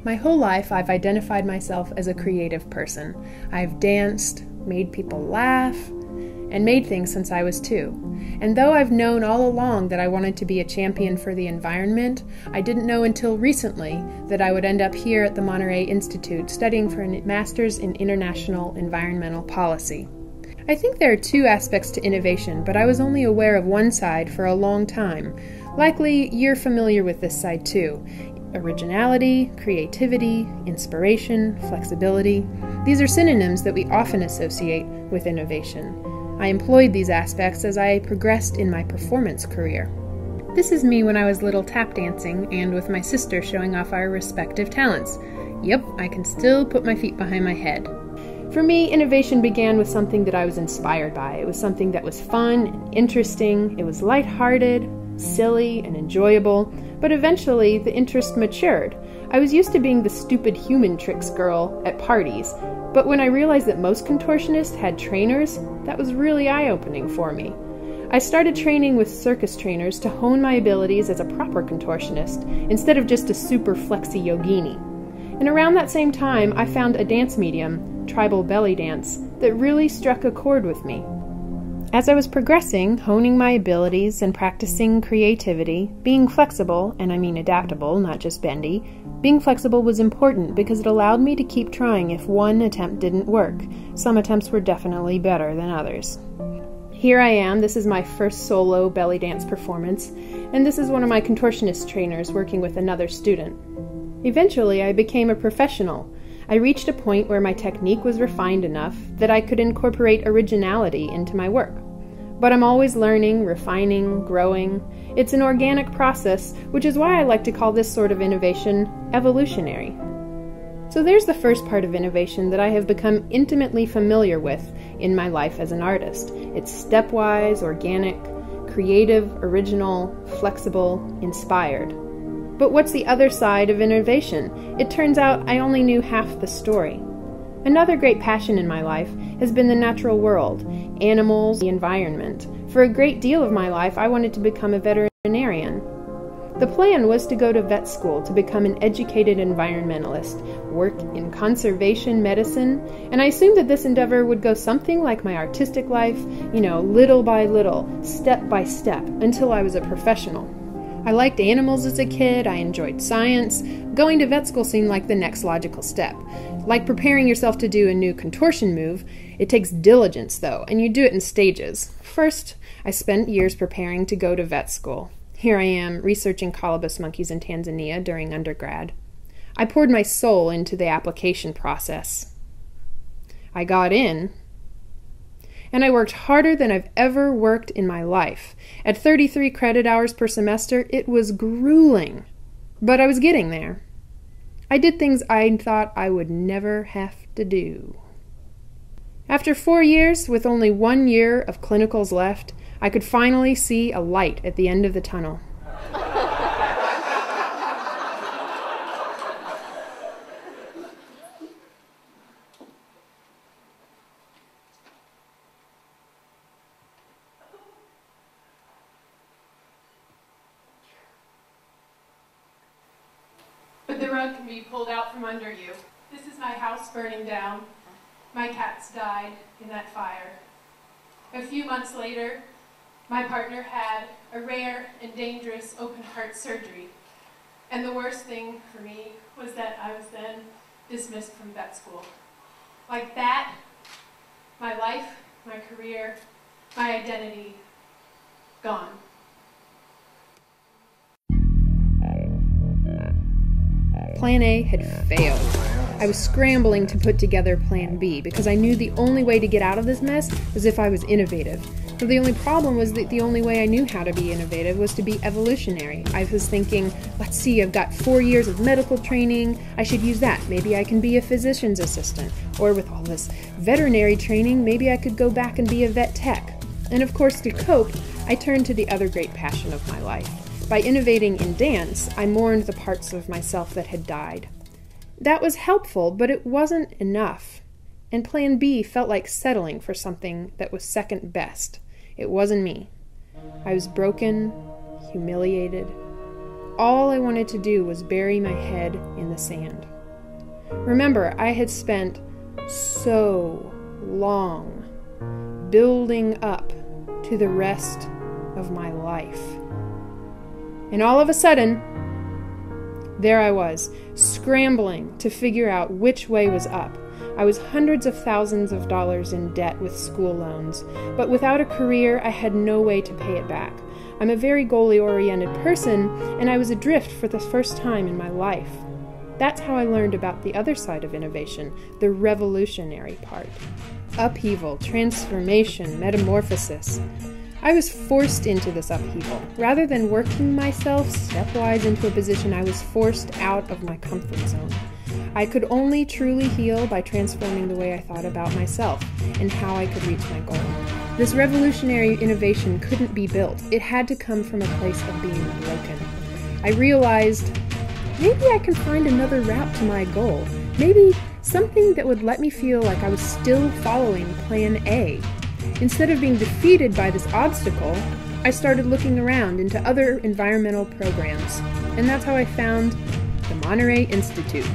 My whole life, I've identified myself as a creative person. I've danced, made people laugh, and made things since I was 2. And though I've known all along that I wanted to be a champion for the environment, I didn't know until recently that I would end up here at the Monterey Institute studying for a master's in international environmental policy. I think there are 2 aspects to innovation, but I was only aware of one side for a long time. Likely you're familiar with this side too. Originality, creativity, inspiration, flexibility. These are synonyms that we often associate with innovation. I employed these aspects as I progressed in my performance career. This is me when I was little tap dancing and with my sister showing off our respective talents. Yep, I can still put my feet behind my head. For me, innovation began with something that I was inspired by. It was something that was fun and interesting. It was lighthearted, silly, and enjoyable, but eventually the interest matured. I was used to being the stupid human tricks girl at parties, but when I realized that most contortionists had trainers, that was really eye-opening for me. I started training with circus trainers to hone my abilities as a proper contortionist, instead of just a super flexy yogini. And around that same time, I found a dance medium, tribal belly dance, that really struck a chord with me. As I was progressing, honing my abilities and practicing creativity, being flexible, and I mean adaptable, not just bendy, being flexible was important because it allowed me to keep trying if one attempt didn't work. Some attempts were definitely better than others. Here I am, this is my first solo belly dance performance, and this is one of my contortionist trainers working with another student. Eventually, I became a professional. I reached a point where my technique was refined enough that I could incorporate originality into my work. But I'm always learning, refining, growing. It's an organic process, which is why I like to call this sort of innovation evolutionary. So there's the first part of innovation that I have become intimately familiar with in my life as an artist. It's stepwise, organic, creative, original, flexible, inspired. But what's the other side of innovation? It turns out I only knew half the story. Another great passion in my life has been the natural world, animals, the environment. For a great deal of my life, I wanted to become a veterinarian. The plan was to go to vet school to become an educated environmentalist, work in conservation medicine, and I assumed that this endeavor would go something like my artistic life, little by little, step by step, until I was a professional. I liked animals as a kid, I enjoyed science. Going to vet school seemed like the next logical step. Like preparing yourself to do a new contortion move, it takes diligence though, and you do it in stages. First, I spent years preparing to go to vet school. Here I am, researching colobus monkeys in Tanzania during undergrad. I poured my soul into the application process. I got in, and I worked harder than I've ever worked in my life. At 33 credit hours per semester, it was grueling, but I was getting there. I did things I thought I would never have to do. After 4 years, with only 1 year of clinicals left, I could finally see a light at the end of the tunnel. But the rug can be pulled out from under you. This is my house burning down. My cats died in that fire. A few months later, my partner had a rare and dangerous open heart surgery. And the worst thing for me was that I was then dismissed from vet school. Like that, my life, my career, my identity, gone. Plan A had failed. I was scrambling to put together Plan B because I knew the only way to get out of this mess was if I was innovative. But the only problem was that the only way I knew how to be innovative was to be evolutionary. I was thinking, let's see, I've got 4 years of medical training, I should use that. Maybe I can be a physician's assistant. Or with all this veterinary training, maybe I could go back and be a vet tech. And of course, to cope, I turned to the other great passion of my life. By innovating in dance, I mourned the parts of myself that had died. That was helpful, but it wasn't enough. And Plan B felt like settling for something that was second best. It wasn't me. I was broken, humiliated. All I wanted to do was bury my head in the sand. Remember, I had spent so long building up to the rest of my life. And all of a sudden, there I was, scrambling to figure out which way was up. I was hundreds of thousands of dollars in debt with school loans, but without a career, I had no way to pay it back. I'm a very goal-oriented person, and I was adrift for the first time in my life. That's how I learned about the other side of innovation, the revolutionary part. Upheaval, transformation, metamorphosis. I was forced into this upheaval. Rather than working myself stepwise into a position, I was forced out of my comfort zone. I could only truly heal by transforming the way I thought about myself and how I could reach my goal. This revolutionary innovation couldn't be built. It had to come from a place of being broken. I realized maybe I can find another route to my goal. Maybe something that would let me feel like I was still following Plan A. Instead of being defeated by this obstacle, I started looking around into other environmental programs, and that's how I found the Monterey Institute.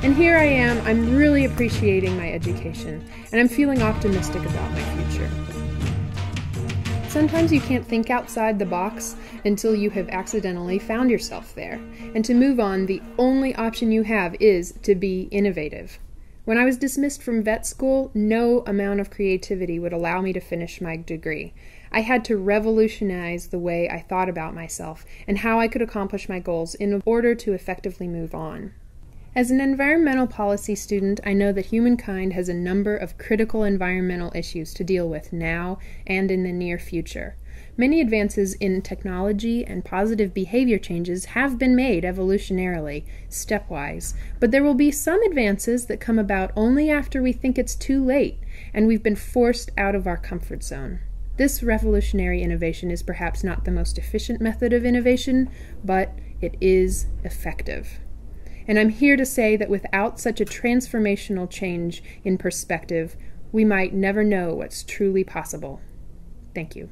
And here I am, I'm really appreciating my education, and I'm feeling optimistic about my future. Sometimes you can't think outside the box until you have accidentally found yourself there, and to move on, the only option you have is to be innovative. When I was dismissed from vet school, no amount of creativity would allow me to finish my degree. I had to revolutionize the way I thought about myself and how I could accomplish my goals in order to effectively move on. As an environmental policy student, I know that humankind has a number of critical environmental issues to deal with now and in the near future. Many advances in technology and positive behavior changes have been made evolutionarily, stepwise, but there will be some advances that come about only after we think it's too late and we've been forced out of our comfort zone. This revolutionary innovation is perhaps not the most efficient method of innovation, but it is effective. And I'm here to say that without such a transformational change in perspective, we might never know what's truly possible. Thank you.